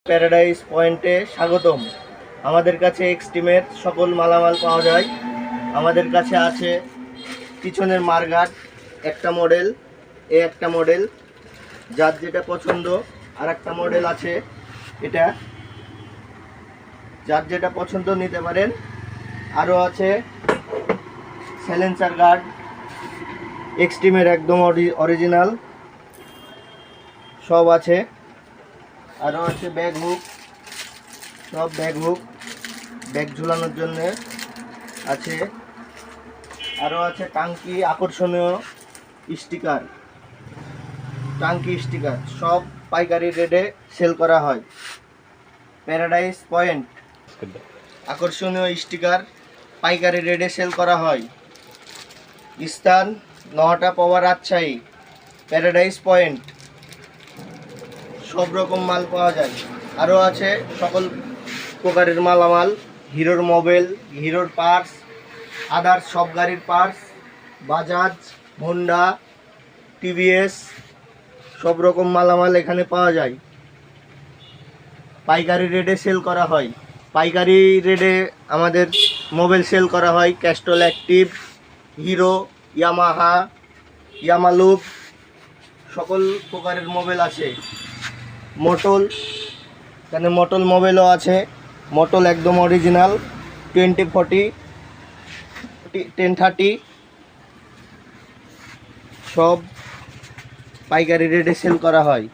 Paradise পয়েন্টে স্বাগতম। আমাদের কাছে এক্সট্রিমের সকল মালামাল পাওয়া যায়। আমাদের কাছে আছে পিছনের মারগার্ড একটা মডেল, একটা মডেল, যার যেটা পছন্দ। আর একটা মডেল আছে এটা, যার যেটা পছন্দ নিতে পারেন। আরও আছে সাইলেন্সার গার্ড এক্সট্রিমের একদম অরিজিনাল, সব আছে। আরও আছে ব্যাগ হুক, সব ব্যাগ হুক, ব্যাগ ঝুলানোর জন্য আছে। আরও আছে টাঙ্কি আকর্ষণীয় স্টিকার, টাঙ্কি স্টিকার সব পাইকারি রেটে সেল করা হয়। প্যারাডাইস পয়েন্ট আকর্ষণীয় স্টিকার পাইকারি রেটে সেল করা হয়। স্থান নহাটা পাওয়া রাজশাহী। প্যারাডাইস পয়েন্ট সব রকম মাল পাওয়া যায়। আরও আছে সকল প্রকারের মালামাল, হিরোর মোবাইল, হিরোর পার্স, আদার্স সব গাড়ির পার্স, বাজাজ, হোন্ডা, টিভিএস সব রকম মালামাল এখানে পাওয়া যায়। পাইকারি রেটে সেল করা হয়। পাইকারি রেটে আমাদের মোবাইল সেল করা হয়। ক্যাস্ট্রল অ্যাক্টিভ, হিরো, ইয়ামাহা, ইয়ামালুক সকল প্রকারের মোবাইল আছে। মোটল, এখানে মোটল মোবাইলও আছে। মোটল একদম অরিজিনাল 2040, 1030 সব পাইকারি রেটে সেল করা হয়।